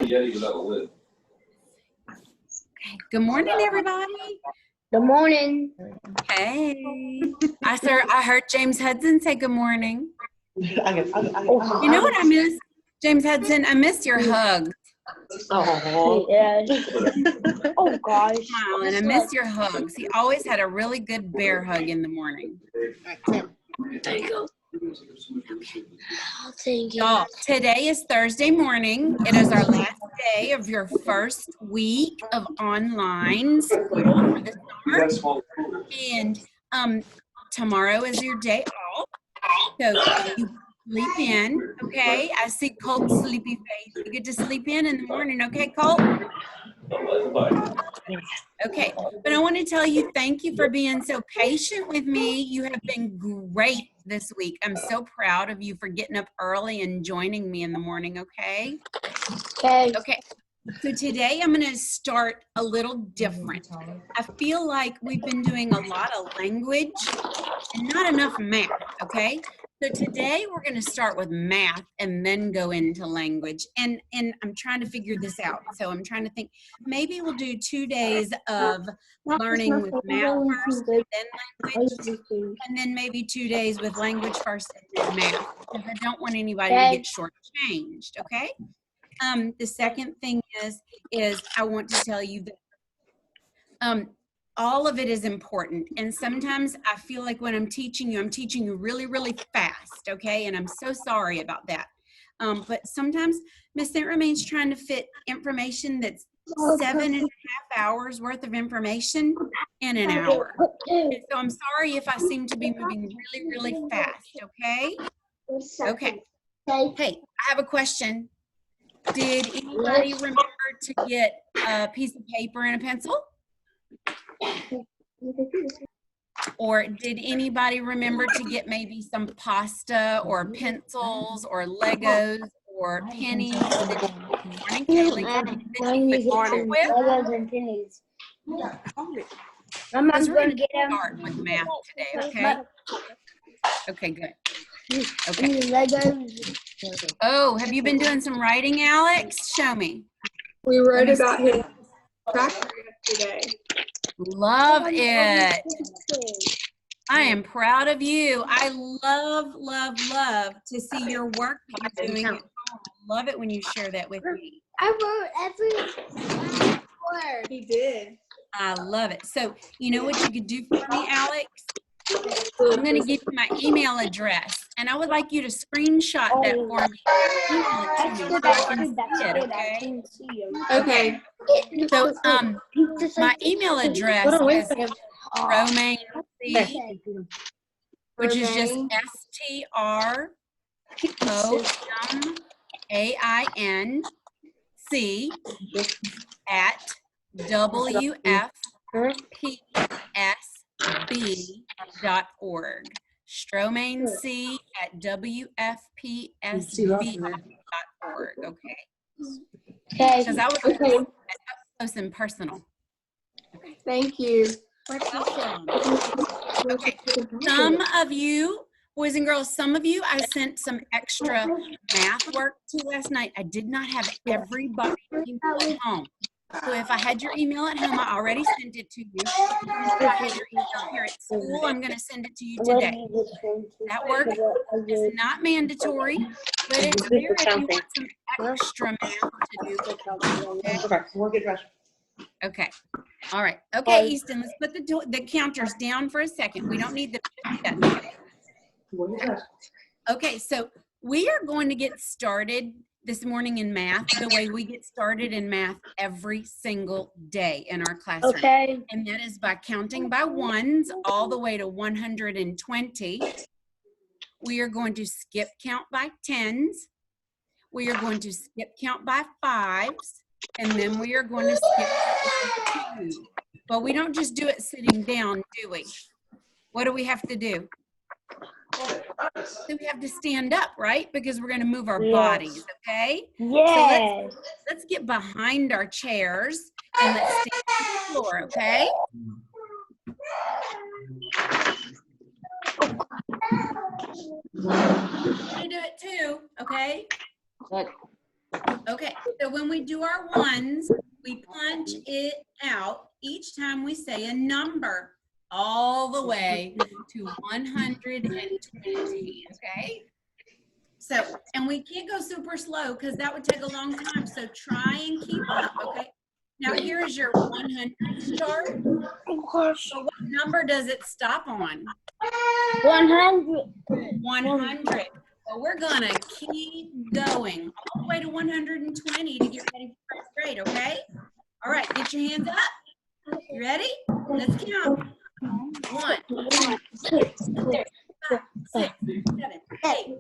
Okay. Good morning, everybody. Good morning. Hey. I heard James Hudson say good morning. You Oh, know what I miss? James Hudson, I missed your hugs. Oh, yes. Oh, gosh. Smiling. I miss your hugs. He always had a really good bear hug in the morning. There you go. Okay. Oh, thank you. So, today is Thursday morning. It is our last day of your first week of online school for the summer. And tomorrow is your day off. So you sleep in, okay? I see Colt's sleepy face. You get to sleep in the morning, okay, Colt? Okay, but I want to tell you thank you for being so patient with me. You have been great this week. I'm so proud of you for getting up early and joining me in the morning, okay? Okay. So today I'm going to start a little different. I feel like we've been doing a lot of language and not enough math, okay? So today we're going to start with math and then go into language. And I'm trying to figure this out. So I'm trying to think, maybe we'll do 2 days of learning with math first and then language, and then maybe 2 days with language first and then math, because I don't want anybody to get shortchanged, okay? The second thing is I want to tell you that all of it is important. And sometimes I feel like when I'm teaching you really, really fast, okay? And I'm so sorry about that. But sometimes Miss St. Romain's trying to fit information that's 7.5 hours worth of information in an hour. And so I'm sorry if I seem to be moving really, really fast, okay? Okay. Hey, I have a question. Did anybody remember to get a piece of paper and a pencil? Or did anybody remember to get maybe some pasta or pencils or Legos or pennies that you could with? Legos and pennies. Because we're going to start with math today, okay? Okay, good. Okay. Oh, have you been doing some writing, Alex? Show me. We wrote about his tractor yesterday. Love it. I am proud of you. I love, love, love to see your work that you're doing at home. I love it when you share that with me. I wrote every word. He did. I love it. So, you know what you could do for me, Alex? I'm going to give you my email address, and I would like you to screenshot that for me. Email it to me so I can see it, okay? Okay. So, my email address is Romain, which is just STROMAINC at WFPSB.org. StromainC at WFPSB.org, okay? Because I was up close and personal. Okay. Thank you. Okay. Some of you, boys and girls, some of you I sent some extra math work to last night. I did not have everybody's email at home. So if I had your email at home, I already sent it to you. If I had your email here at school, I'm going to send it to you today. That work is not mandatory, but it's there if you want some extra math to do. Okay. All right. Okay, Easton, let's put the counters down for a second. We don't need the yet. Okay, so we are going to get started this morning in math the way we get started in math every single day in our classroom. Okay. And that is by counting by ones all the way to 120. We are going to skip count by tens. We are going to skip count by fives. And then we are going to skip by 2. But we don't just do it sitting down, do we? What do we have to do? So we have to stand up, right? Because we're going to move our bodies, okay? Yes. So let's get behind our chairs and let's stand on the floor, okay? I'm going to do it too, okay? Okay, so when we do our ones, we punch it out each time we say a number all the way to 120, okay? So, and we can't go super slow because that would take a long time. So try and keep up, okay? Now here's your 100 chart. So what number does it stop on? 100. 100. So we're gonna keep going all the way to 120 to get ready for first grade, okay? All right, get your hands up. You ready? Let's count. 1, 2, 3, 4, 5, 6, 7, 8,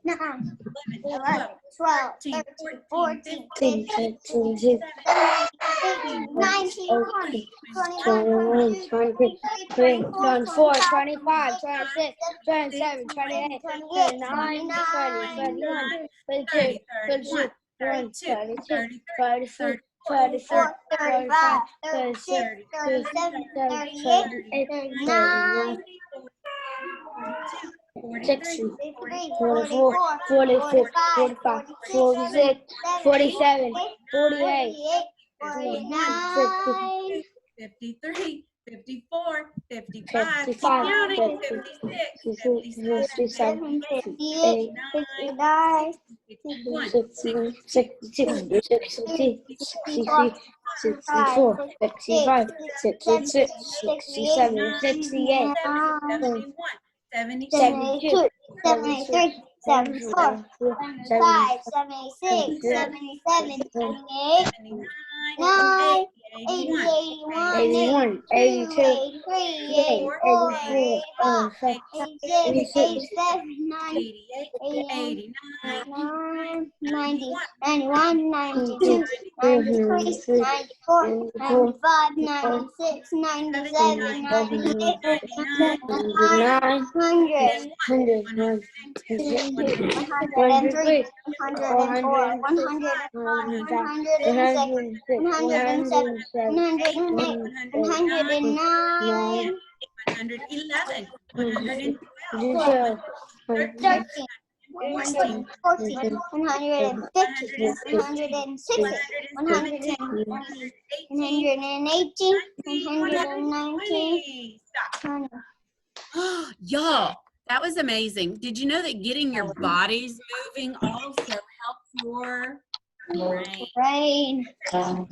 9, 11, 12, 13, 14, 15, 16, 17, 19, 20, 21, 22, 23, 24, 25, 26, 27, 28, 29, 30, 31, 32, 33, 32, 34, 34, 35, 36, 37, 38, 39, 60, 44, 45, 46, 47, 48, 49, 53, 54, 55, 55, counting, 56, 57, 58, 59, 61, 62, 63, 64, 65, 66, 67, 68, 72, 73, 74, 75, 76, 77, 78, 9, 80, 81, 82, 83, 84, 85, 86, 87, 90, 90, 91, 92, 93, 94, 95, 96, 97, 98, 99, 100, 103, 104, 105, 106, 107, 108, 109, 111, 112, 112, 113, 114, 115, 116, 117, 118, 119. Stop. Y'all, that was amazing. Did you know that getting your bodies moving also helps your brain? So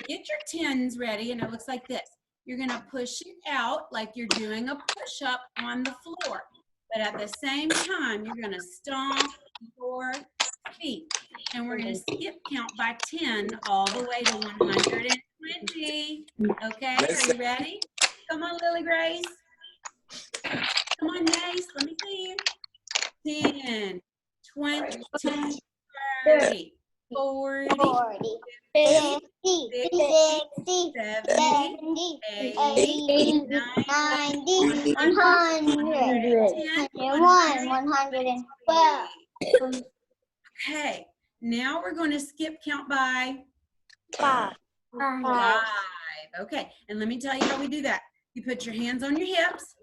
get your tens ready, and it looks like this. You're going to push it out like you're doing a push-up on the floor. But at the same time, you're going to stomp your feet. And we're going to skip count by 10 all the way to 120. Okay, are you ready? Come on, Lily Grace. Come on, Mace, let me see you. 10, 20, 30, 40, 50, 60, 70, 80, 90, 100, 101, 112. Okay, now we're going to skip count by 5. 5. Okay, and let me tell you how we do that. You put your hands on your hips,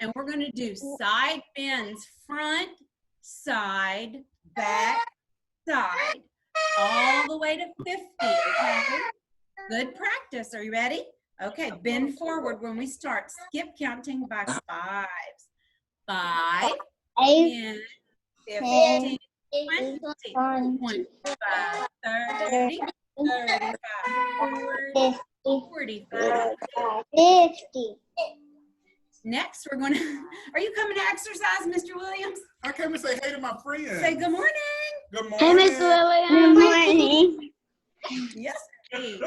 and we're going to do side bends, front, side, back, side, all the way to 50, okay? Good practice. Are you ready? Okay, bend forward when we start. Skip counting by 5s. 5, 10, 15, 20, 25, 30, 35, 40, 45, 50. Next, we're going to, are you coming to exercise, Mr. Williams? I came to say hey to my friend. Say good morning. Good morning. Hey, Miss Williams. Good morning. Yes, indeed.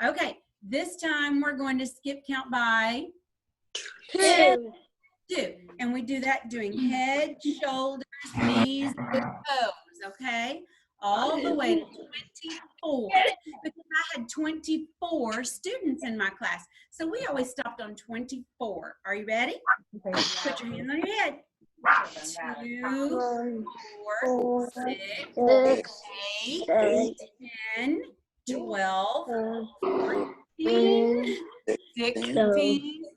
Okay, this time we're going to skip count by 2. 2. And we do that doing head, shoulders, knees, and toes, okay? All the way to 24. Because I had 24 students in my class. So we always stopped on 24. Are you ready? Put your hands on your head. 2, 4, 6, 8, 10, 12, 14, 16,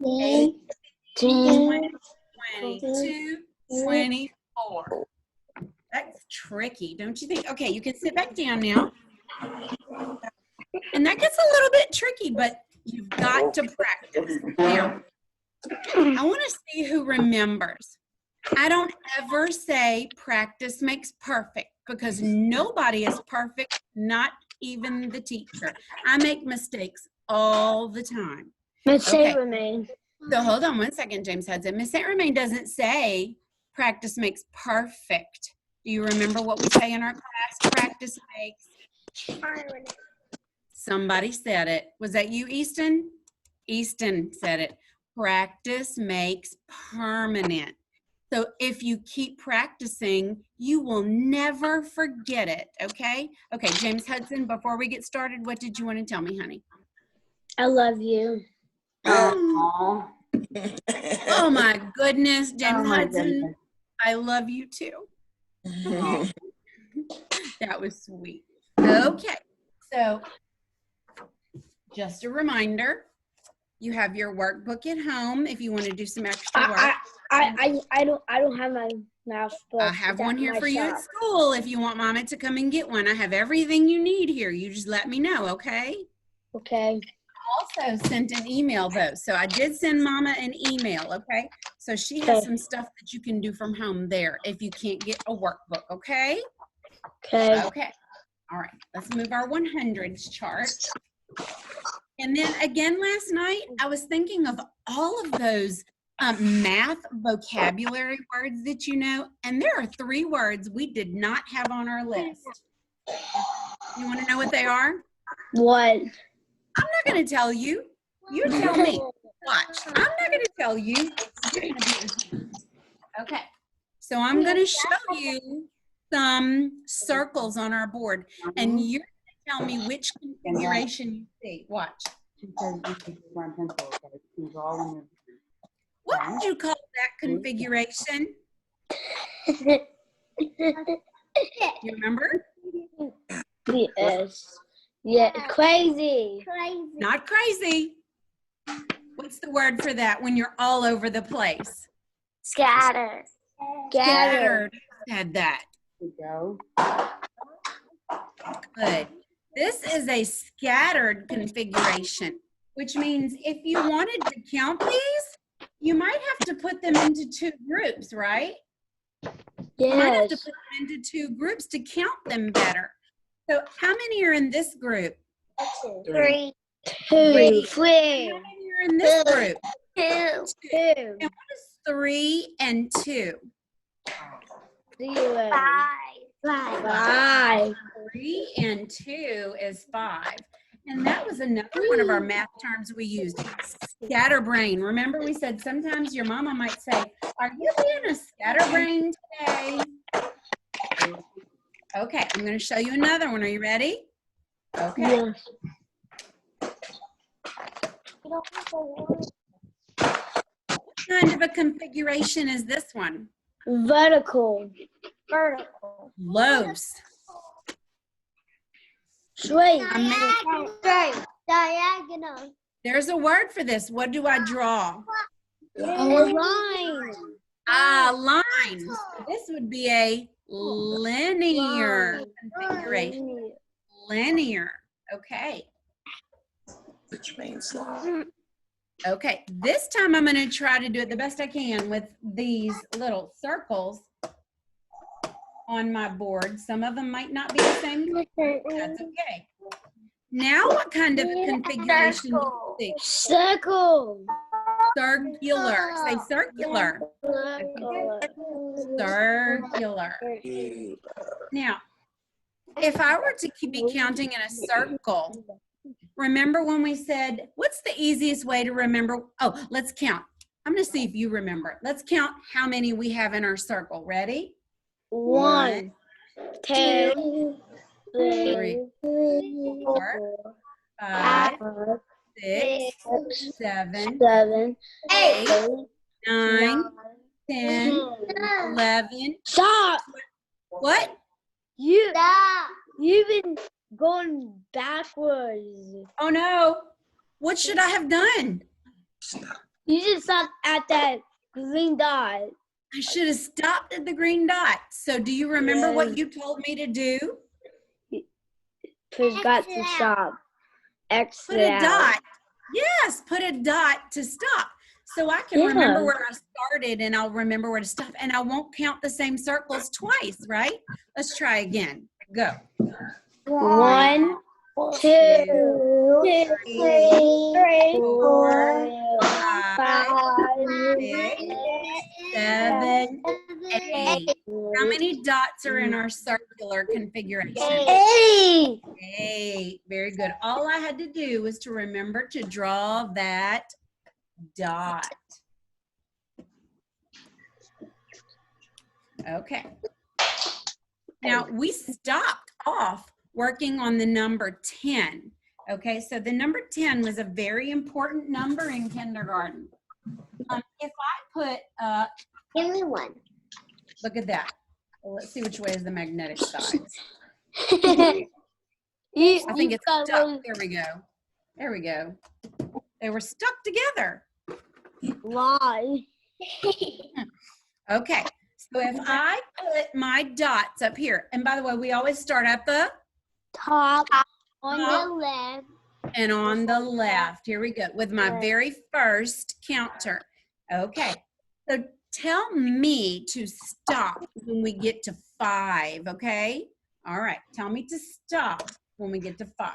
18, 20, 22, 24. That's tricky, don't you think? Okay, you can sit back down now. And that gets a little bit tricky, but you've got to practice. Now, I want to see who remembers. I don't ever say practice makes perfect because nobody is perfect, not even the teacher. I make mistakes all the time. Miss Okay. Romain. So hold on one second, James Hudson. Miss St. Romain doesn't say practice makes perfect. Do you remember what we say in our class? Practice makes. Somebody said it. Was that you, Easton? Easton said it. Practice makes permanent. So if you keep practicing, you will never forget it, okay? Okay, James Hudson, before we get started, what did you want to tell me, honey? I love you. Oh my goodness, James Hudson, I love you too. Oh, that was sweet. Okay, so just a reminder, you have your workbook at home if you want to do some extra work. I don't have my math book. I have one here for you at school if you want Mama to come and get one. I have everything you need here. You just let me know, okay? Okay. I also sent an email though. So I did send Mama an email, okay? So she has some stuff that you can do from home there if you can't get a workbook, okay? Okay. Okay. All right. Let's move our 100s chart. And then again last night, I was thinking of all of those math vocabulary words that you know, and there are 3 words we did not have on our list. You want to know what they are? What? I'm not going to tell you. You tell me. Watch. I'm not going to tell you. Okay. So I'm going to show you some circles on our board, and you're going to tell me which configuration you see. Watch. What would you call that configuration? You remember? Yes. Yeah. Crazy. Not crazy. What's the word for that when you're all over the place? Scattered. Scattered. Said that. Good. This is a scattered configuration, which means if you wanted to count these, you might have to put them into 2 groups, right? You might have to Yes. put them into 2 groups to count them better. So how many are in this group? 3. 2. Great. 3. How many are in this group? 2. And what is 3 and 2? 0. 5. 3 and 2 is 5. And that was another one of our math terms we used, scatterbrain. Remember we said sometimes your mama might say, are you being a scatterbrain today? Okay, I'm going to show you another one. Are you ready? Okay. Yes. What kind of a configuration is this one? Vertical. Close. Straight. Diagonal. There's a word for this. What do I draw? A line. Lines. This would be a linear configuration. Linear. Okay. Which means line. Okay. This time I'm going to try to do it the best I can with these little circles on my board. Some of them might not be the same. That's okay. Now what kind of configuration do you see? Circle. Circular. Say circular. Circular. Now, if I were to be counting in a circle, remember when we said, what's the easiest way to remember? Oh, let's count. I'm going to see if you remember. Let's count how many we have in our circle. Ready? 1, 2, 3, 4, 5, 6, 7, 7, 8, 9, 10, 11. Stop! What? You've been going backwards. Oh no. What should I have done? You just stopped at that green dot. I should have stopped at the green dot. So do you remember what you told me to do? Forgot to stop. X Put a dot. Yes, put a dot to stop. So I can remember where I started and I'll remember where to stop. And I won't count the same circles twice, right? Let's try again. Go. 1, 2, 3, 4, 5, 6, 7, 8. How many dots are in our circular configuration? 8. 8. Very good. All I had to do was to remember to draw that dot. Okay. Now we stopped off working on the number 10. Okay, so the number 10 was a very important number in kindergarten. If I put Give me one. look at that. Well, let's see which way is the magnetic side. I I think it's stuck. There we go. There we go. They were stuck together. Why? Okay, so if I put my dots up here, and by the way, we always start at the Top on the left. and on the left. Here we go with my very first counter. Okay, so tell me to stop when we get to 5, okay? All right, tell me to stop when we get to 5.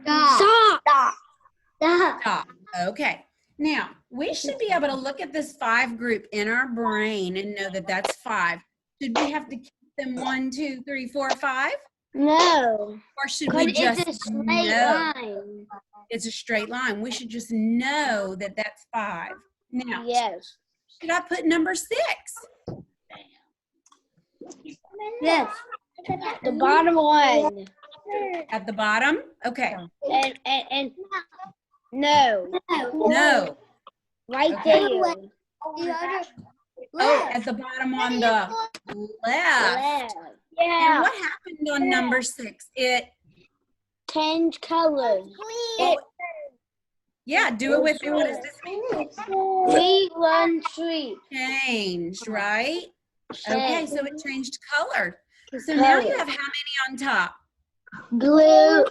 Stop. Stop. Stop. Okay. Now, we should be able to look at this 5 group in our brain and know that that's 5. Should we have to keep them 1, 2, 3, 4, 5? No. Or should we just It's a straight know? line. It's a straight line. We should just know that that's 5. Now, Yes. should I put number 6? Yes. The bottom one. At the bottom? Okay. And no. No. Right Okay. there. Oh, at the bottom on the left. And Yeah. what happened on number 6? It, Change colors. yeah, do it with me. What does this mean? We run tree. Changed, right? Okay, so it changed color. So now you have how many on top? Blue.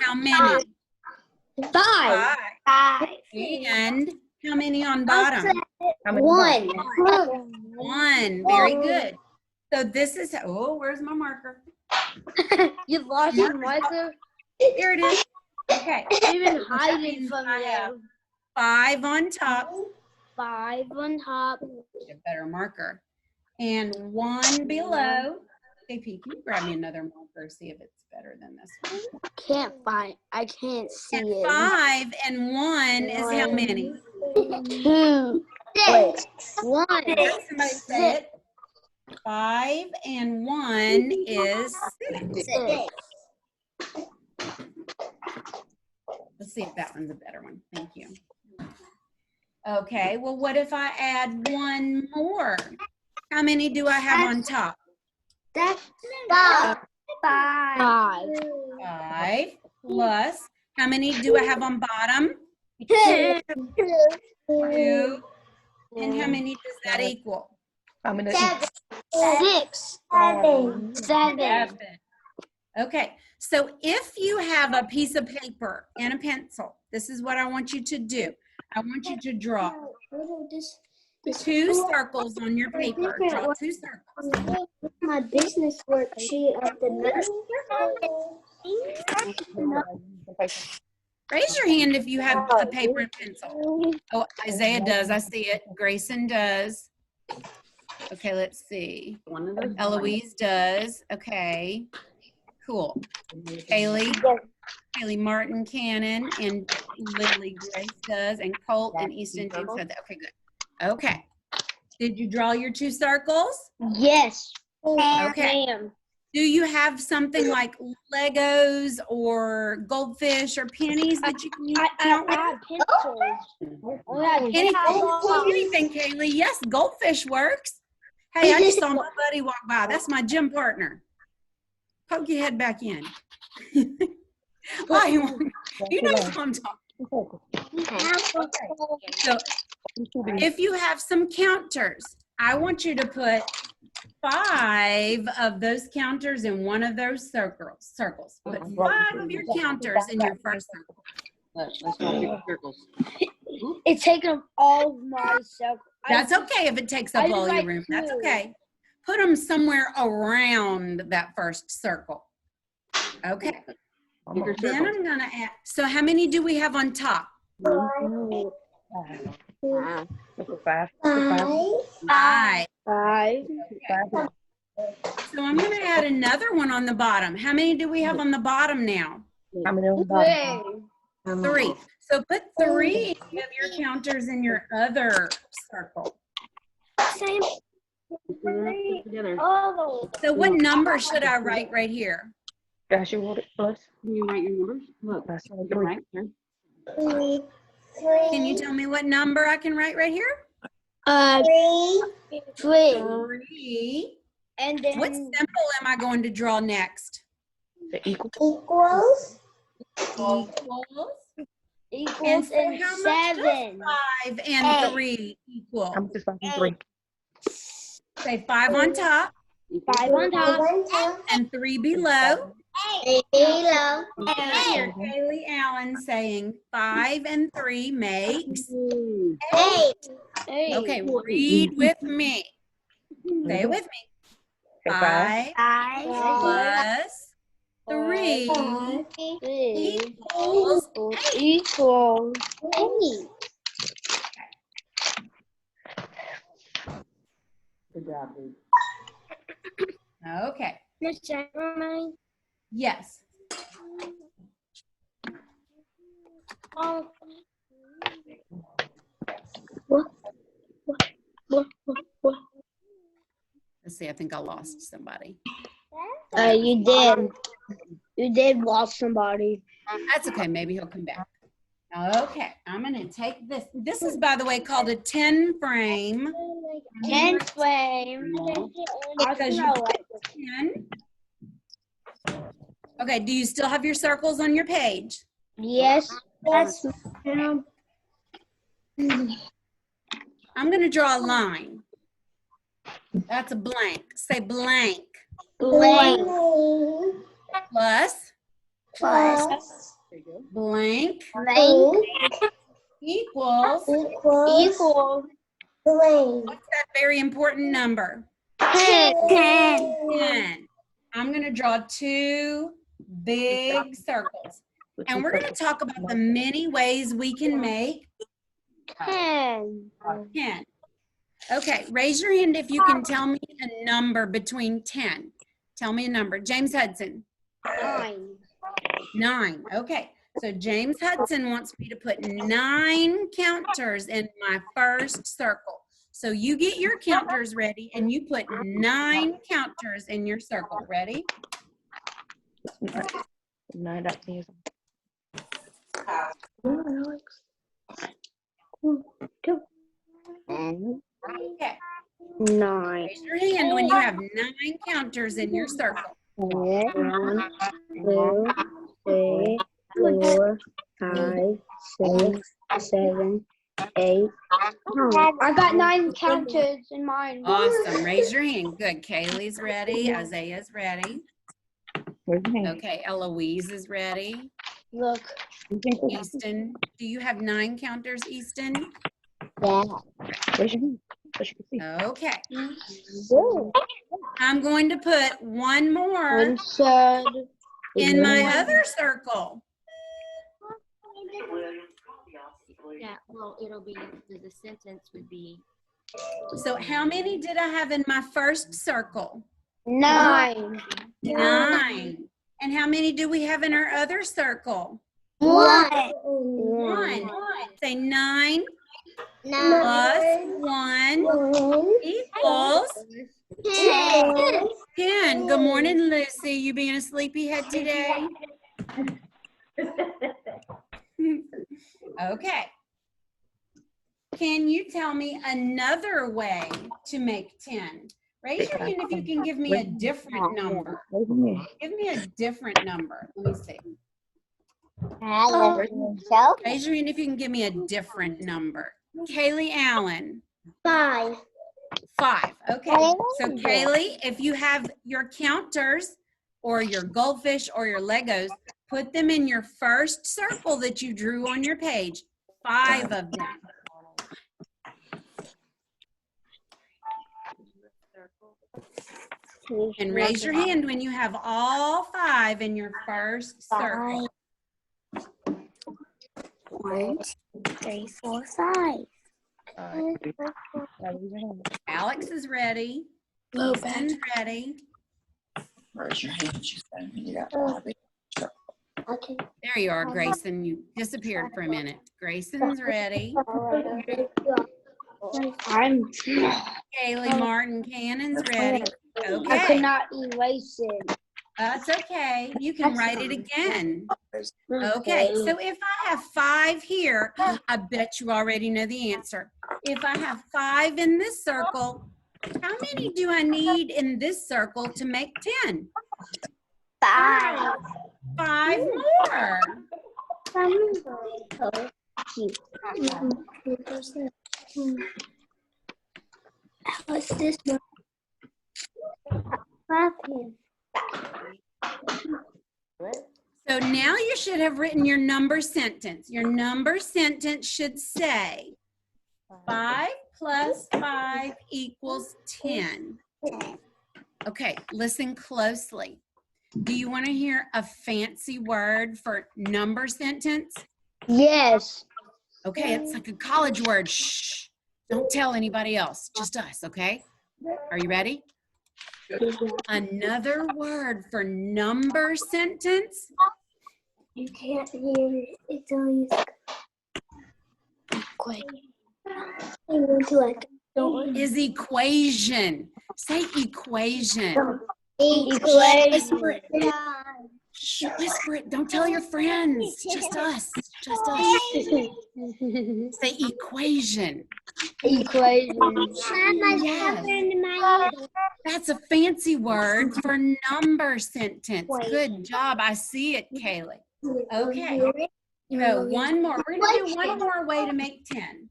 How many? 5. 5. And how many on bottom? 1. 1. Very good. So this is, oh, where's my marker? You lost your marker? Here it is. Okay. Even hiding from I have you. 5 on top. 5 on top. Get a better marker. And 1 below. JP, can you grab me another marker, see if it's better than this one? I can't see And it. 5 and 1 is how many? 2. Wait. 1. Somebody say it. 5 and 1 is 6. 6. Let's see if that one's a better one. Thank you. Okay, well, what if I add 1 more? How many do I have on top? That's 5. 5. 5 plus, how many do I have on bottom? 2. 2. And how many does that equal? How many? 6. 7. 7. Okay, so if you have a piece of paper and a pencil, this is what I want you to do. I want you to draw 2 circles on your paper. Draw 2 circles. My business worksheet of the Raise your hand if you have a paper and pencil. Oh, Isaiah does. I see it. Grayson does. Okay, let's see. Eloise does. Okay. Cool. Haley Martin Cannon and Lily Grace does, and Colt and Easton James said that. Okay, good. Okay. Did you draw your 2 circles? Yes. Okay. Ma'am. Do you have something like Legos or goldfish or pennies that you can use? I have pencils. Anything, Kaylee. Yes, goldfish works. Hey, I just saw my buddy walk by. That's my gym partner. Poke your head back in. Why? You know what I'm talking So if you have some counters, I want you to put 5 of those counters in one of those circles. Put 5 of your counters in your first circle. Let's draw circles. It's taking up all my circles. That's okay if it takes up all your room. That's okay. Put them somewhere around that first circle. Okay. Then I'm going to add, so how many do we have on top? 5. So I'm going to add another one on the bottom. How many do we have on the bottom now? 3. So put 3 of your counters in your other circle. Same. So what number should I write right here? Can you write your numbers? Look, right there. Can you tell me what number I can write right here? 3. 3. And then What symbol am I going to draw next? Equals. And so and how much does 7. 5 and 3 equal? I'm just talking 3. Say 5 on top 5 on top. and 3 below. 8 below. Here, Kaylee Allen saying 5 and 3 makes. 8. Okay, read with me. Say it with me. 5 plus 3 equals 8. Good job, dude. Okay. Miss Romain. Yes. Let's see, I think I lost somebody. You did. You did lost somebody. That's okay, maybe he'll come back. Okay, I'm gonna take this. This is, by the way, called a 10 frame. 10 frame. Because you put 10. Okay, do you still have your circles on your page? Yes. That's I'm gonna draw a line. That's a blank. Say blank. blank. Plus Plus. blank Blank. equals. Equal. Blank. What's that very important number? 10. 10. I'm going to draw 2 big circles. And we're going to talk about the many ways we can make 10. 10. Okay, raise your hand if you can tell me a number between 10. Tell me a number. James Hudson. 9. 9. Okay, so James Hudson wants me to put 9 counters in my first circle. So you get your counters ready and you put 9 counters in your circle. Ready? 9 that means. Okay. 9. Raise your hand when you have 9 counters in your circle. 1, 2, 3, 4, 5, 6, 7, 8. I got 9 counters in mine. Awesome. Raise your hand. Good. Kaylee's ready. Isaiah's ready. Okay. Eloise is ready. Look. Easton. Do you have 9 counters, Easton? Yeah. Raise your hand so she can see. Okay. I'm going to put one more in my other circle. Yeah, well, it'll be, the sentence would be. So how many did I have in my first circle? 9. 9. And how many do we have in our other circle? 1. 1. Say 9 9 plus 1 equals 10. 10. Good morning, Lucy. You being a sleepyhead today? Okay. Can you tell me another way to make 10? Raise your hand if you can give me a different number. Give me a different number. Let me see. Raise your hand if you can give me a different number. Kaylee Allen. 5. 5. Okay. So Kaylee, if you have your counters or your goldfish or your Legos, put them in your first circle that you drew on your page. 5 of them. And raise your hand when you have all 5 in your first circle. 1, 2, 3, 4, 5. Alex is ready. Low Ethan's ready. Raise your hand, she said, when you got 5. Okay. There you are, Grayson. You disappeared for a minute. Grayson's ready. I'm. Kaylee Martin Cannon's ready. I could Okay. not erase it. That's okay. You can write it again. Okay, so if I have 5 here, I bet you already know the answer. If I have 5 in this circle, how many do I need in this circle to make 10? 5. 5 more. What's this one? 5 here. So now you should have written your number sentence. Your number sentence should say 5 plus 5 equals 10. Okay, listen closely. Do you want to hear a fancy word for number sentence? Yes. Okay, it's like a college word. Shh. Don't tell anybody else, just us, okay? Are you ready? Another word for number sentence. You can't hear it. It's always quick. I want to like. Is equation. Say equation. Equation. Shh, whisper it. Don't tell your friends. Just us. Just us. Say equation. Equation. Yes. That's a fancy word for number sentence. Good job. I see it, Kaylee. Okay. So one more. We're going to do one more way to make 10.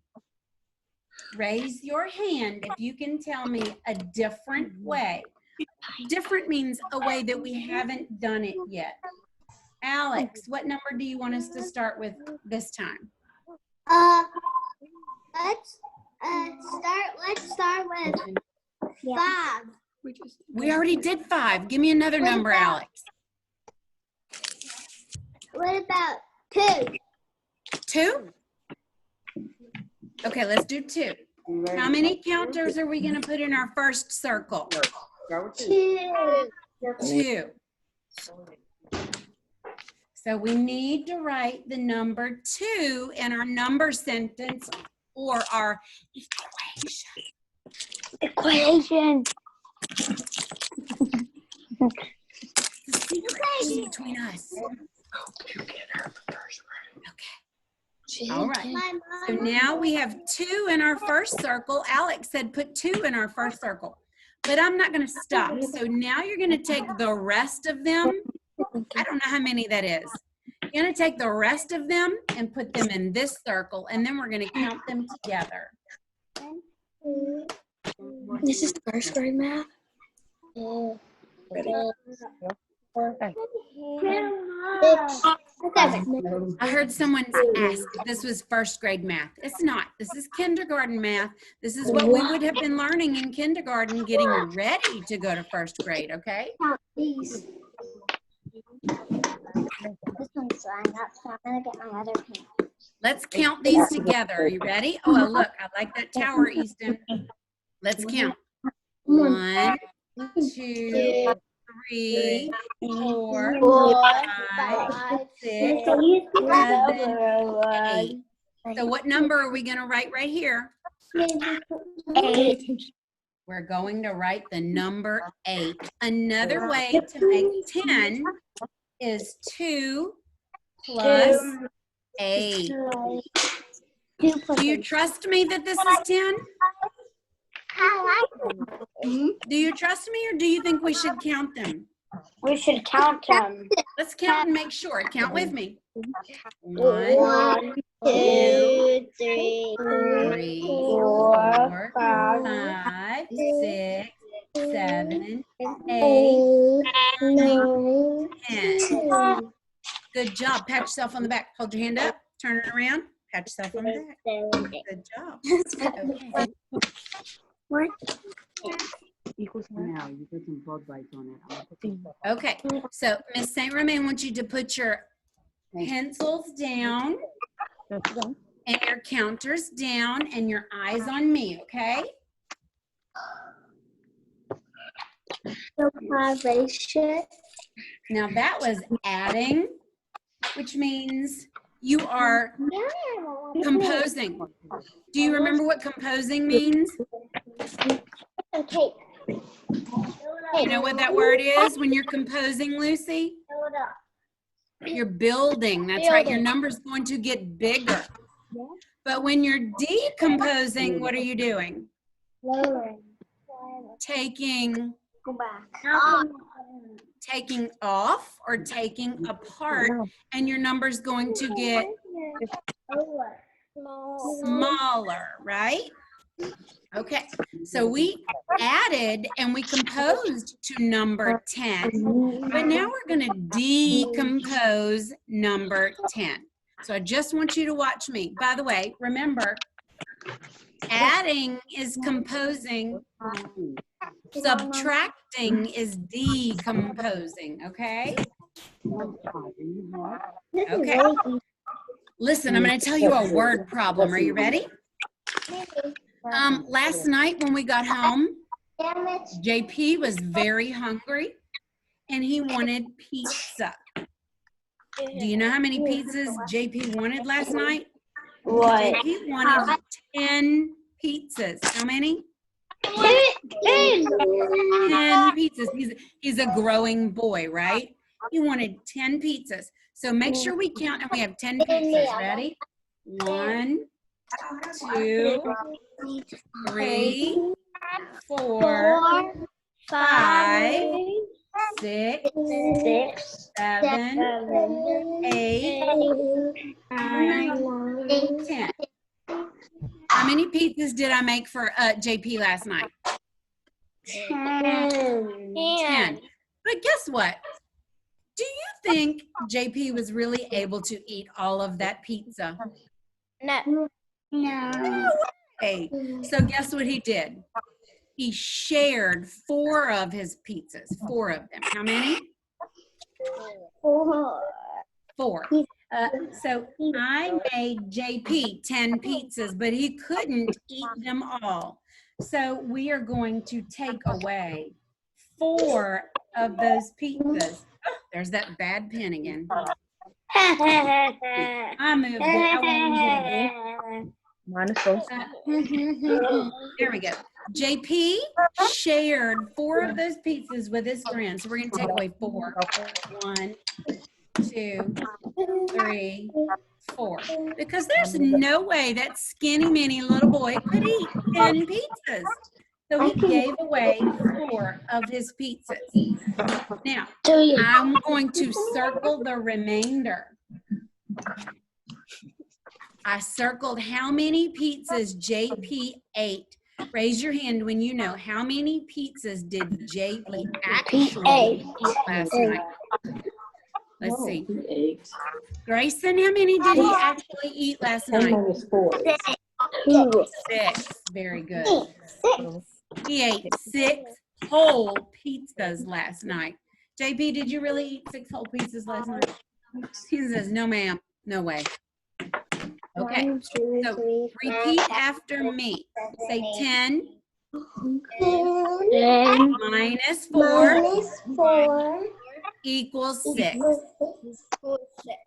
Raise your hand if you can tell me a different way. Different means a way that we haven't done it yet. Alex, what number do you want us to start with this time? Let's start with 5. We already did 5. Give me another number, Alex. What about 2? 2? Okay, let's do 2. How many counters are we going to put in our first circle? 2. 2. So we need to write the number 2 in our number sentence or our equation. The secret is between us. Okay. All right. So now we have 2 in our first circle. Alex said put 2 in our first circle. But I'm not going to stop. So now you're going to take the rest of them. I don't know how many that is. You're going to take the rest of them and put them in this circle, and then we're going to count them together. This is first grade math. I heard someone ask if this was first grade math. It's not. This is kindergarten math. This is what we would have been learning in kindergarten, getting ready to go to first grade, okay? These. This one's lined up, so I'm gonna get my other pen. Let's count these together. Are you ready? Oh, look, I like that tower, Easton. Let's count. 1, 2, 3, 4, 5, 6, 7, 8. So what number are we going to write right here? 8. We're going to write the number 8. Another way to make 10 is 2 plus 8. Do you trust me that this is 10? Do you trust me, or do you think we should count them? We should count them. Let's count and make sure. Count with me. 1, 1, 2, 3, 3, 4, 5, 6, 7, 8, 9, 10. Good job. Pat yourself on the back. Hold your hand up. Turn it around. Pat yourself on the back. Good job. Okay. Equals now. You put some blood lights on it. Okay. So Miss St. Romain wants you to put your pencils down and your counters down and your eyes on me, okay? Now that was adding, which means you are composing. Do you remember what composing means? Okay. You know what that word is when you're composing, Lucy? You're building. That's right. Your number's going to get bigger. But when you're decomposing, what are you doing? Taking off or taking apart, and your number's going to get smaller, right? Okay, so we added and we composed to number 10, but now we're going to decompose number 10. So I just want you to watch me. By the way, remember, adding is composing, subtracting is decomposing, okay? Okay. Listen, I'm going to tell you a word problem. Are you ready? Last night when we got home, JP was very hungry and he wanted pizza. Do you know how many pizzas JP wanted last night? What? JP wanted 10 pizzas. How many? 10 pizzas. He's a growing boy, right? He wanted 10 pizzas. So make sure we count and we have 10 pizzas. Ready? 1, 2, 3, 4, 5, 6, 7, 8, 9, 10. How many pizzas Did I make for JP last night? 10. But guess what? Do you think JP was really able to eat all of that pizza? No. No way. So guess what he did? He shared 4 of his pizzas. 4 of them. How many? 4. So I made JP 10 pizzas, but he couldn't eat them all. So we are going to take away 4 of those pizzas. Oh, there's that bad pen again. I moved it. I won't use it. Mine is so There we go. JP shared 4 of those pizzas with his friends. So we're going to take away 4. 1, 2, 3, 4. Because there's no way that skinny mini little boy could eat 10 pizzas. So he gave away 4 of his pizzas. Now, I'm going to circle the remainder. I circled how many pizzas JP ate. Raise your hand when you know how many pizzas did JP actually eat last night. Let's see. Grayson, how many did he actually eat last night? 6. Very good. He ate 6 whole pizzas last night. JP, did you really eat 6 whole pizzas last night? He says, no ma'am, no way. Okay, so repeat after me. Say 10 minus 4 equals 6.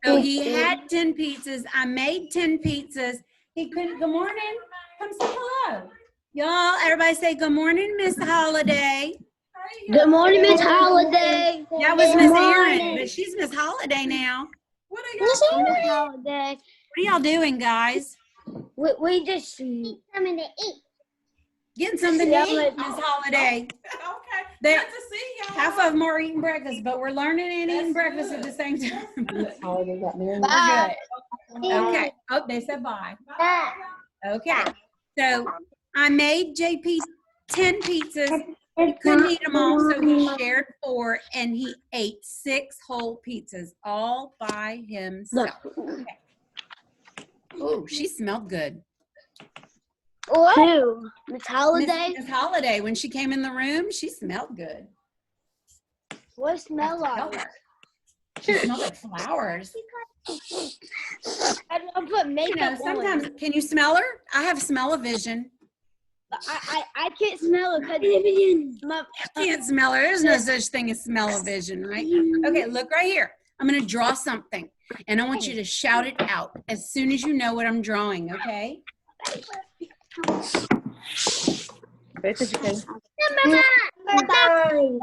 So he had 10 pizzas. I made 10 pizzas. He couldn't. Good morning. Come say hello. Y'all, everybody say good morning, Miss Holiday. Good morning, Miss Holiday. That was Miss Erin, but she's Miss Holiday now. What are y'all doing? Holiday. What are y'all doing, guys? We just something to eat. Getting something to eat, Miss Holiday. Okay. They- Good to see y'all. Half of them are eating breakfast, but we're learning and eating breakfast at the same time. Holiday got married. Bye. Okay. Oh, they said bye. Bye. Okay. So I made JP 10 pizzas. He couldn't eat them all, so he shared 4, and he ate 6 whole pizzas all by himself. Okay. Oh, she smelled good. Who? Miss Holiday? Miss Holiday, when she came in the room, she smelled good. What smell Smell like? her. She smelled like flowers. I don't put You makeup know, sometimes, on. can you smell her? I have smell-o-vision. I can't smell it because my Can't smell her. There's no such thing as smell-o-vision, right? Okay, look right here. I'm going to draw something, and I want you to shout it out as soon as you know what I'm drawing, okay?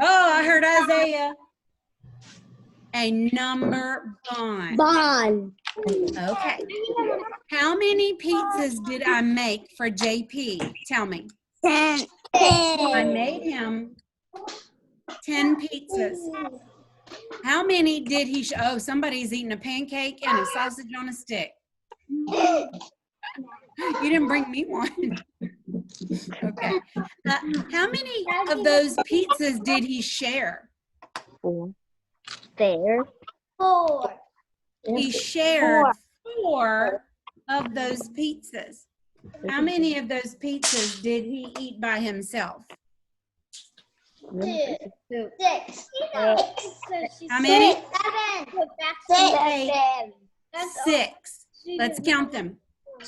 Oh, I heard Isaiah. A number bond. Bond. Okay. How many pizzas did I make for JP? Tell me. 10. I made him 10 pizzas. How many did he oh, somebody's eating a pancake and a sausage on a stick. You didn't bring me one. Okay. How many of those pizzas did he share? 4. There. 4. He shared 4 of those pizzas. How many of those pizzas did he eat by himself? 6. How many? 7. 6. Let's count them.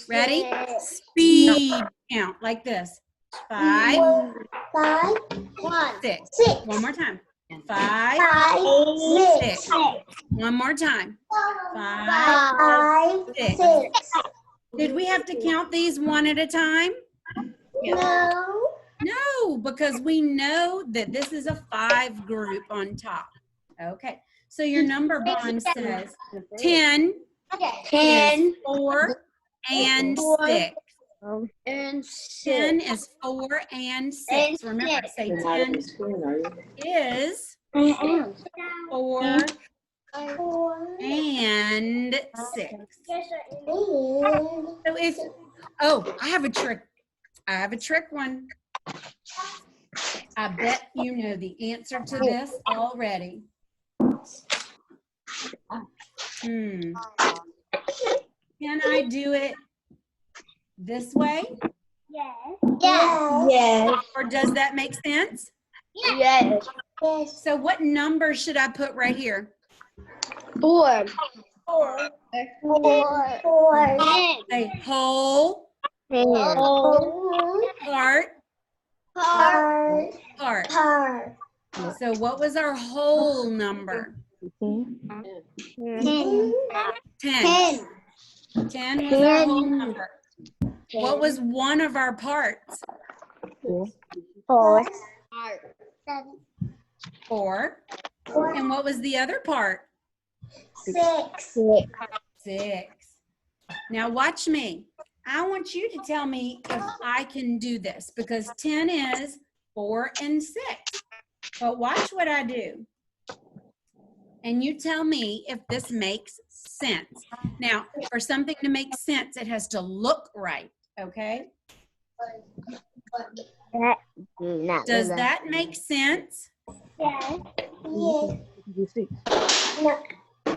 Ready? Speed count like this. 5, 6. One more time. 5, 6. One more time. 5, 6. Did we have to count these one at a time? No, because we know that this is a 5 group on top. Okay, so your number bond says 10 is 4 and 6. And 10 is 4 and 6. Remember, say 10 is 4 and 6. So if, oh, I have a trick. I have a trick one. I bet you know the answer to this already. Can I do it this way? Yes. Or does that make sense? Yes. So what number should I put right here? 4. Say whole, part. So what was our whole number? 10. 10 was our whole number. What was one of our parts? 4. 4. And what was the other part? 6. 6. Now watch me. I want you to tell me if I can do this because 10 is 4 and 6. But watch what I do. And you tell me if this makes sense. Now, for something to make sense, it has to look right, okay? Does that make sense?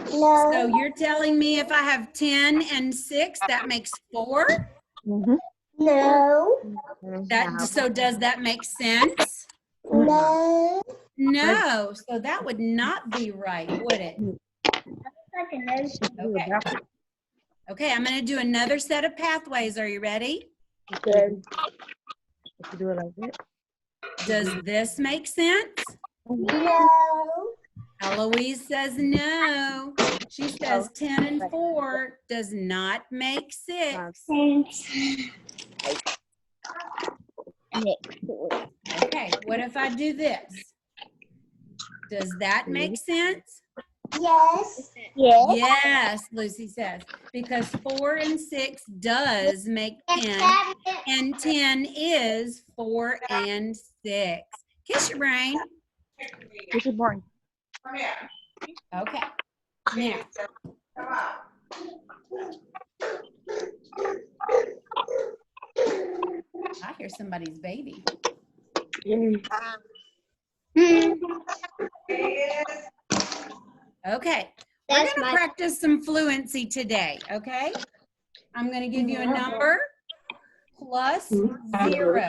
So you're telling me if I have 10 and 6, that makes 4? So does that make sense? No. So that would not be right, would it? Okay. Okay, I'm going to do another set of pathways. Are you ready? Do it like that. Does this make sense? Eloise says no. She says 10 and 4 does not make 6. Okay, what if I do this? Does that make sense? Yes, Lucy says, because 4 and 6 does make 10. And 10 is 4 and 6. Kiss your brain. Kiss your brain. Okay. Now. I hear somebody's baby. Okay. We're going to practice some fluency today, okay? I'm going to give you a number plus 0.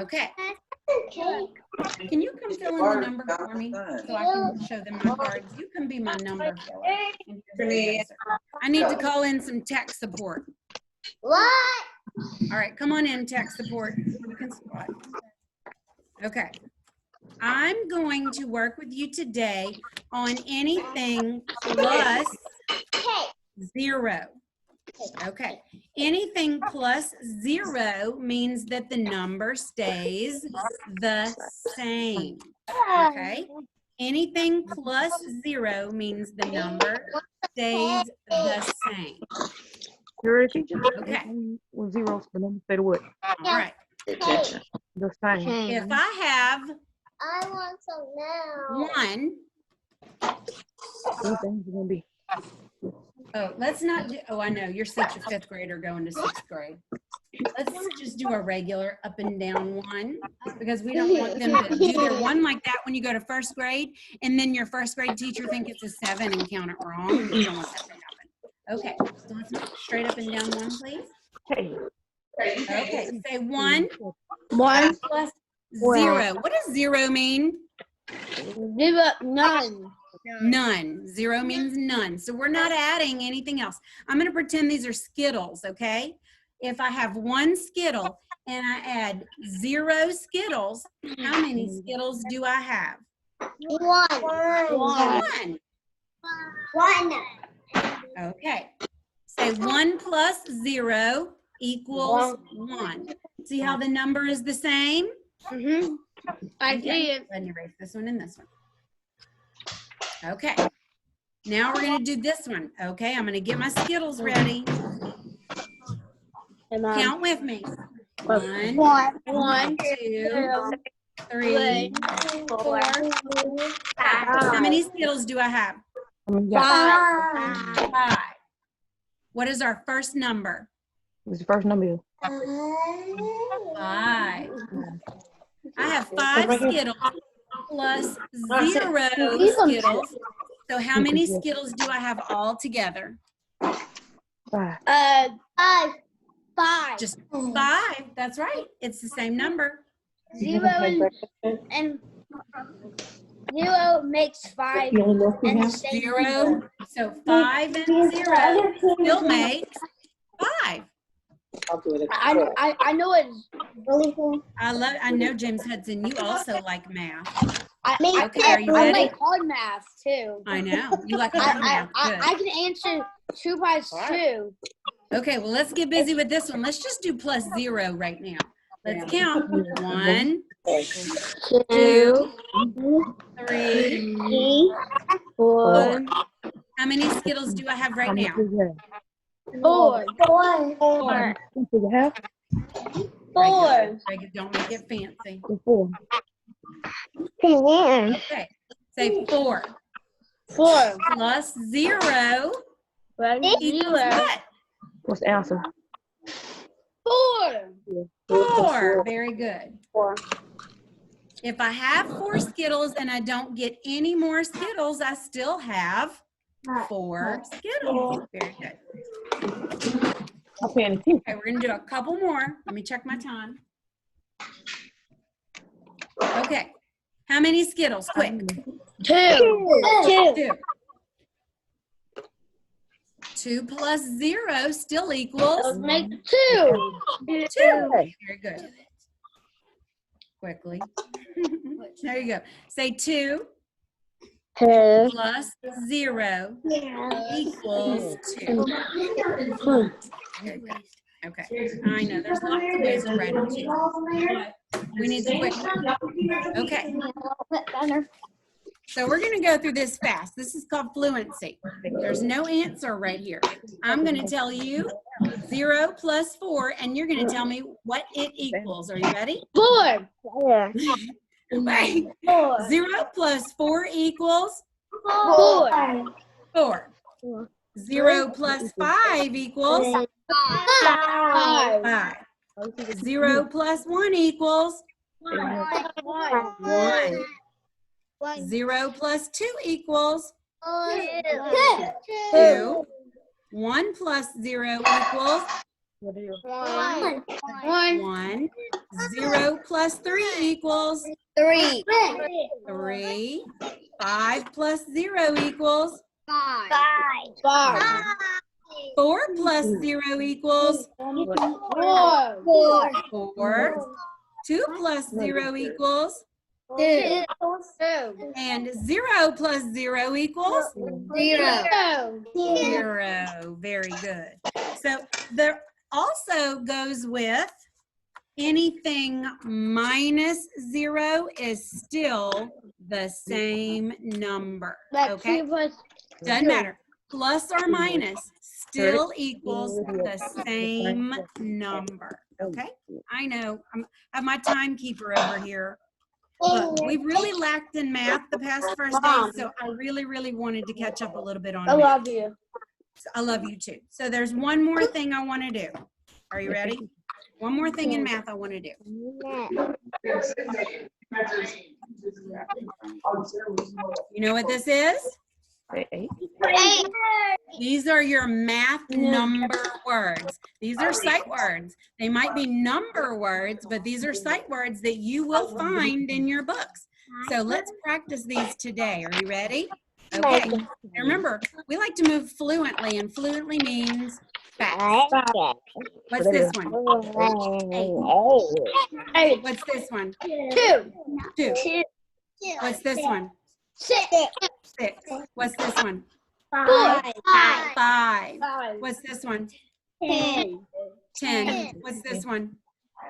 Okay. Can you come fill in the number for me so I can show them my cards? You can be my number filler. I need to call in some tech support. What? All right, come on in, tech support. You can squat. Okay. I'm going to work with you today on anything plus 0. Okay. Anything plus 0 means that the number stays the same. Okay. Anything plus 0 means the number stays the same. You're a teacher? Okay. With zeros, the number stay the what? All right. Attention. The same. If I have I want some now. 1, What things are gonna be? oh, let's not do, oh, I know, you're such a 5th grader going to 6th grade. Let's just do a regular up and down 1 because we don't want them to do their 1 like that when you go to 1st grade and then your 1st grade teacher think it's a 7 and count it wrong. We don't want that to happen. Okay, so let's straight up and down 1, please. Hey. Okay, say 1 1. plus 0. What does 0 mean? None. None. 0 means none. So we're not adding anything else. I'm going to pretend these are Skittles, okay? If I have 1 Skittle and I add 0 Skittles, how many Skittles do I have? 1. 1. Okay. Say 1 plus 0 equals 1. See how the number is the same? I see it. Let me erase this one and this one. Okay. Now we're going to do this one. Okay, I'm going to get my Skittles ready. Count with me. 1, 1, 2, 3, 4, 5. How many Skittles do I have? 5. What is our first number? What's the first number? 5. I have 5 Skittles plus 0 Skittles. So how many Skittles do I have all together? 5. 5. Just 5. That's right. It's the same number. 0 and 0 makes 5 and the same 0. So 5 and 0 still makes 5. I know it's really cool. I know, James Hudson, you also like math. I Okay, are you ready? like hard math too. I know. You like hard math. Good. I can answer 2 by 2. Okay, well, let's get busy with this one. Let's just do plus 0 right now. Let's count. 1, 2, 3, 4. How many Skittles do I have right now? 4. 4. 4. Don't make it fancy. 4. Okay, say 4. 4. Plus 0 equals what? What's the answer? 4. 4. Very good. 4. If I have 4 Skittles and I don't get any more Skittles, I still have 4 Skittles. Very good. Okay, we're going to do a couple more. Let me check my time. Okay. How many Skittles? Quick. 2. 2 plus 0 still equals Make 2. 2. Very good. Quickly. There you go. Say 2 plus 0 equals 2. Very good. Okay. I know there's lots of ways to write it too. But we need to quickly. Okay. So we're going to go through this fast. This is called fluency. There's no answer right here. I'm going to tell you 0 plus 4, and you're going to tell me what it equals. Are you ready? 4. Wait. 0 plus 4 equals 4. 4. 0 plus 5 equals 5. 5. 0 plus 1 equals 1. 0 plus 2 equals 2. 1 plus 0 equals 1. 0 plus 3 equals 3. 3. 5 plus 0 equals 5. 4 plus 0 equals 4. 4. 2 plus 0 equals 2. and 0 plus 0 equals 0. 0. Very good. So there also goes with anything minus 0 is still the same number. Okay? Doesn't matter. Plus or minus still equals the same number. Okay? I know. I have my timekeeper over here. But we really lacked in math the past first days, so I really wanted to catch up a little bit on math. you. I love you too. So there's one more thing I want to do. Are you ready? One more thing in math I want to do. You know what this is? These are your math number words. These are sight words. They might be number words, but these are sight words that you will find in your books. So let's practice these today. Are you ready? Okay. And remember, we like to move fluently, and fluently means fast. What's this one? 8. What's this one? 2. 2. What's this one? 6. 6. What's this one? 5. 5. What's this one? 10. 10. What's this one?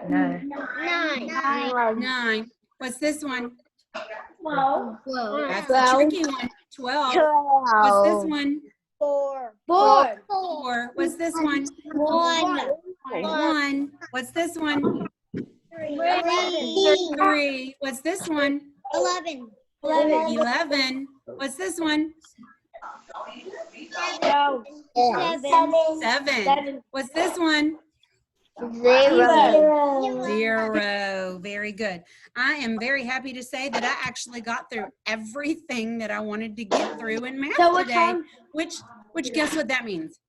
9. 9. What's this one? 12. That's a tricky one. 12. What's this one? 4. 4. What's this one? 1. 1. What's this one? 3. 3. What's this one? 11. 11. What's this one? 7. What's this one? 0. Very good. I am very happy to say that I actually got through everything that I wanted to get through in math today, which guess what that means?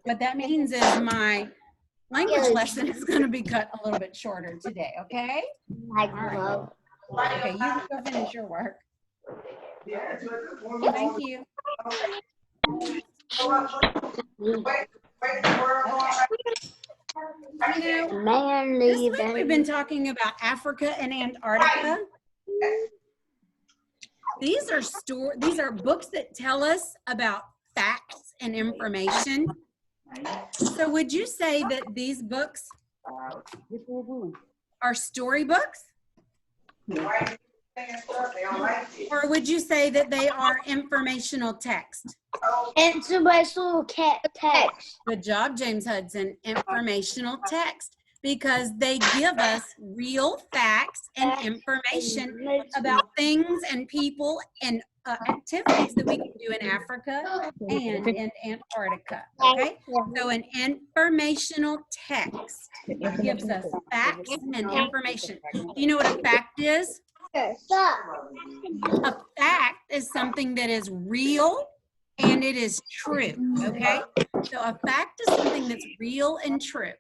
What that means is my language lesson is going to be cut a little bit shorter today, okay? Okay, you can go finish your work. Thank you. This week we've been talking about Africa and Antarctica. These are books that tell us about facts and information. So would you say that these books are storybooks? Or would you say that they are informational text? Informational text. Good job, James Hudson. Informational text, because they give us real facts and information about things and people and activities that we can do in Africa and in Antarctica. Okay, so an informational text gives us facts and information. Do you know what a fact is? A fact is something that is real and it is true, okay? So a fact is something that's real and true.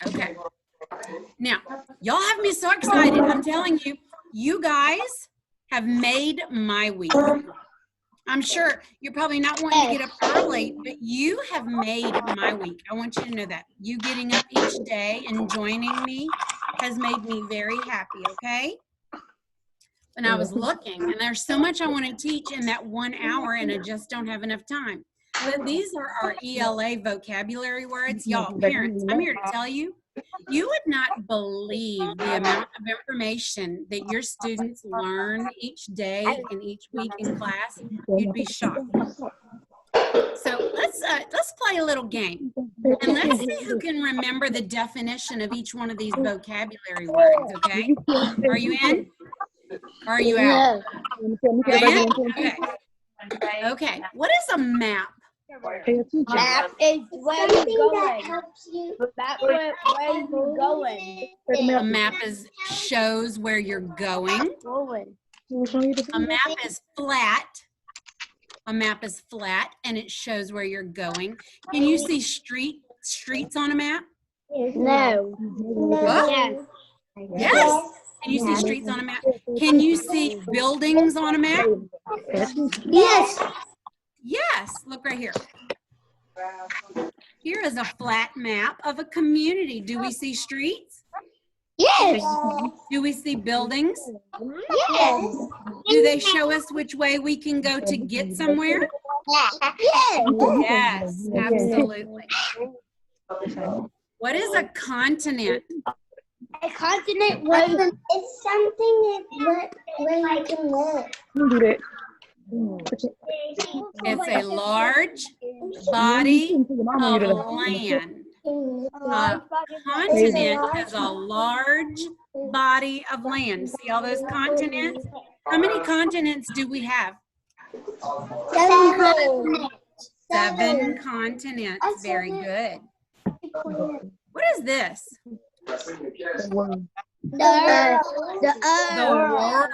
Okay. Now, y'all have me so excited. I'm telling you, you guys have made my week. I'm sure you're probably not wanting to get up early, but you have made my week. I want you to know that. You getting up each day and joining me has made me very happy, okay? And I was looking, and there's so much I want to teach in that 1 hour, and I just don't have enough time. But these are our ELA vocabulary words. Y'all, parents, I'm here to tell you, You would not believe the amount of information that your students learn each day and each week in class. You'd be shocked. So let's play a little game, and let's see who can remember the definition of each one of these vocabulary words. Okay? Are you in? Or are you out? You're in? Okay. Okay. What is a map? Map is where you're going. That's where you're going. A map shows where you're going. A map is flat. A map is flat and it shows where you're going. Can you see streets on a map? No. Oh, yes. Can you see streets on a map? Can you see buildings on a map? Yes. Yes. Look right here. Here is a flat map of a community. Do we see streets? Yes. Do we see buildings? Yes. Do they show us which way we can go to get somewhere? Yes. Yes, absolutely. What is a continent? A continent was It's something where you can live. It's a large body of land. A continent is a large body of land. See all those continents? How many continents do we have? 7 continents. Very good. What is this? the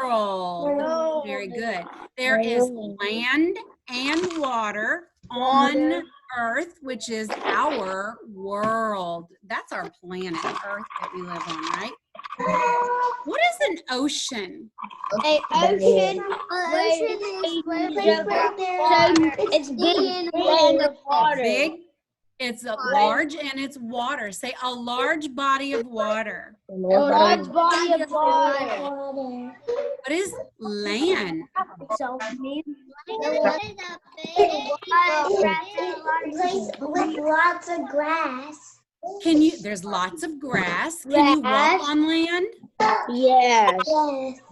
world. Very good. There is land and water on Earth, which is our world. That's our planet Earth that we live on, right? What is an ocean? An ocean is where it's big and water. Big. It's large and it's water. Say a large body of water. A large body of water. What is land? With lots of grass. There's lots of grass. Can you walk on land? Yes.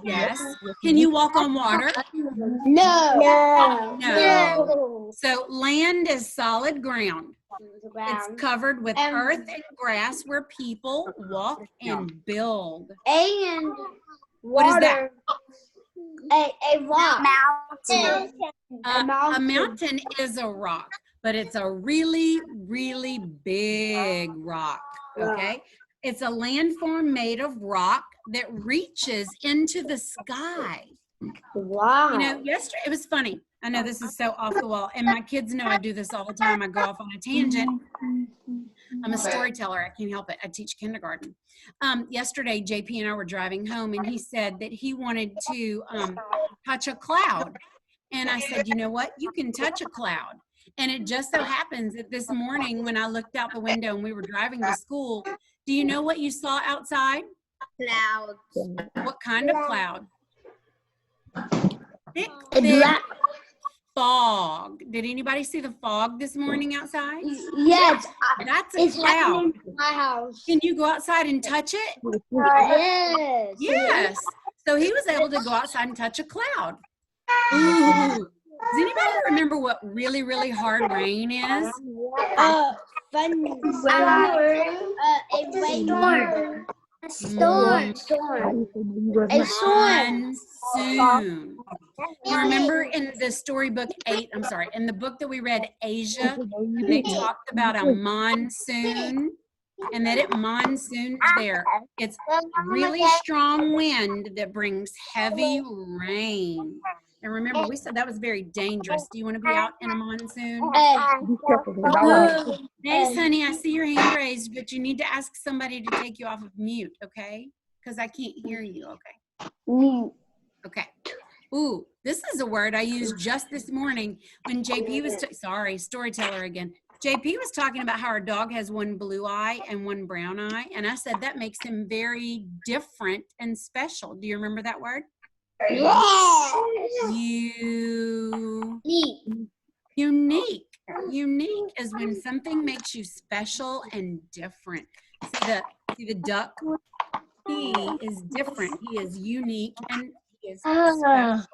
Yes. Can you walk on water? No. No. So land is solid ground. It's covered with earth and grass where people walk and build. And what is that? A rock. A mountain is a rock, but it's a really, really big rock, okay? It's a landform made of rock that reaches into the sky. Wow. You know, yesterday, it was funny. I know this is so off the wall, and my kids know I do this all the time. I go off on a tangent. I'm a storyteller. I can't help it. I teach kindergarten. Yesterday, JP and I were driving home, and he said that he wanted to touch a cloud. And I said, you know what? You can touch a cloud. And it just so happens that this morning when I looked out the window and we were driving to school, do you know what you saw outside? Clouds. What kind of cloud? Thick fog. Did anybody see the fog this morning outside? Yes. That's a It's cloud. happening in my house. Can you go outside and touch it? Yes. Yes. So he was able to go outside and touch a cloud. Ooh. Does anybody remember what really, really hard rain is? A storm. A storm. Monsoon. You remember in the storybook in the book that we read, Asia, they talked about a monsoon and that it monsoons there. It's really strong wind that brings heavy rain. And remember, we said that was very dangerous. Do you want to be out in a monsoon? Yes, honey, I see your hand raised, but you need to ask somebody to take you off of mute, okay? Because I can't hear you, okay? Okay. Ooh, this is a word I used just this morning when JP was, storyteller again. JP was talking about how our dog has one blue eye and one brown eye, and I said that makes him very different and special. Do you remember that word? Unique. Unique is when something makes you special and different. See the duck? He is different. He is unique and he is special.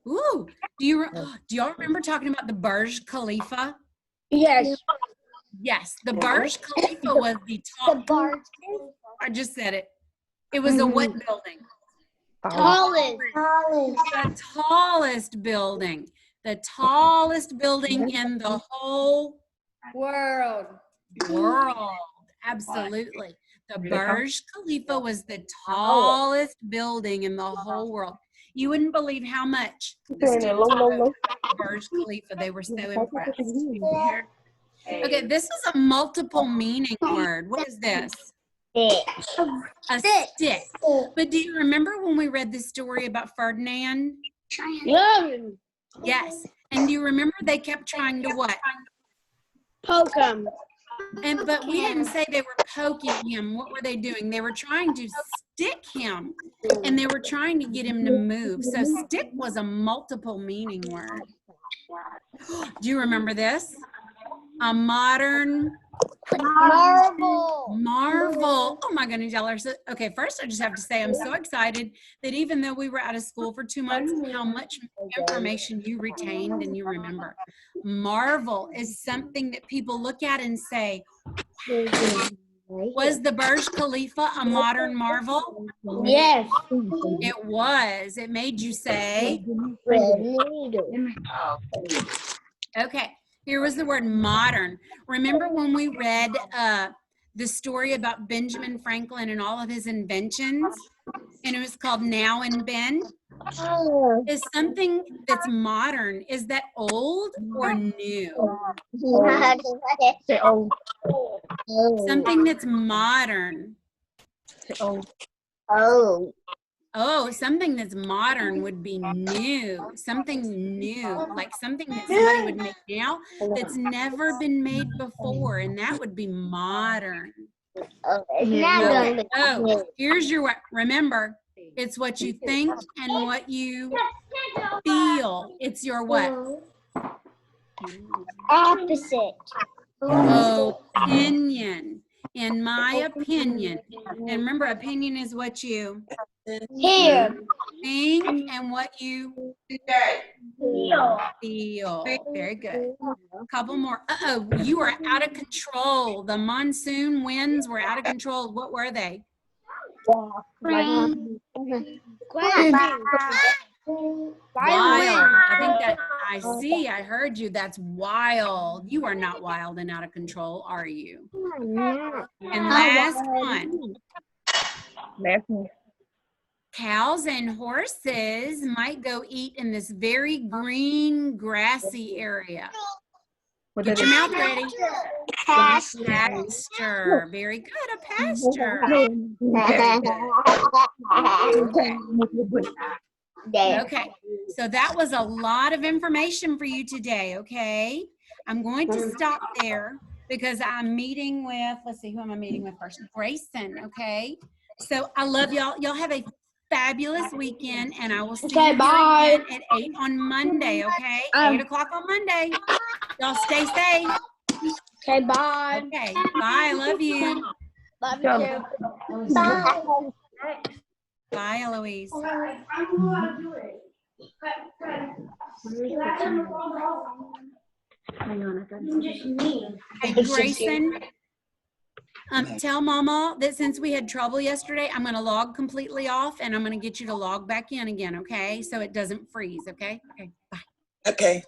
Ooh, do y'all remember talking about the Burj Khalifa? Yes. Yes, the Burj Khalifa was the top. I just said it. It was a what building? Tallest. The tallest building. The tallest building in the whole World. world. Absolutely. The Burj Khalifa was the tallest building in the whole world. You wouldn't believe how much the students wrote about Burj Khalifa. They were so impressed. Okay, this is a multiple meaning word. What is this? A stick. But do you remember when we read the story about Ferdinand? Yes. And do you remember they kept trying to what? Poke him. But we didn't say they were poking him. What were they doing? They were trying to stick him, and they were trying to get him to move. So stick was a multiple meaning word. Do you remember this? A modern marvel. Oh my goodness, y'all are so, okay, first I just have to say I'm so excited that even though we were out of school for 2 months, how much information you retained and you remember. Marvel is something that people look at and say, wow. Was the Burj Khalifa a modern marvel? Yes. It was. It made you say, okay. Here was the word modern. Remember when we read the story about Benjamin Franklin and all of his inventions? And it was called Now and Ben? Is something that's modern, is that old or new? Something that's modern. Oh, something that's modern would be new. Something new, like something that somebody would make now that's never been made before, and that would be modern. Okay. Oh, here's your what. Remember, it's what you think and what you feel. It's your what? Opposite. Opinion. In my opinion. And remember, opinion is what you Here. think and what you feel. Very good. A couple more. Uh-oh, you are out of control. The monsoon winds were out of control. What were they? Wild. I think that I heard you. That's wild. You are not wild and out of control, are you? And last one. Cows and horses might go eat in this very green, grassy area. Get your mouth ready. Pasture. Very good, a pasture. Okay, so that was a lot of information for you today, okay? I'm going to stop there because I'm meeting with, let's see, who am I meeting with first? Grayson, okay? So I love y'all. Y'all have a fabulous weekend, and I will see you again at 8 on Monday, okay? 8 o'clock on Monday. Y'all stay safe. Okay, bye. Okay, bye. I love you. Love you too. Bye. Bye, Eloise. Hey, Grayson, tell Mama that since we had trouble yesterday, I'm going to log completely off, and I'm going to get you to log back in again, okay? So it doesn't freeze, okay? Okay, bye. Okay.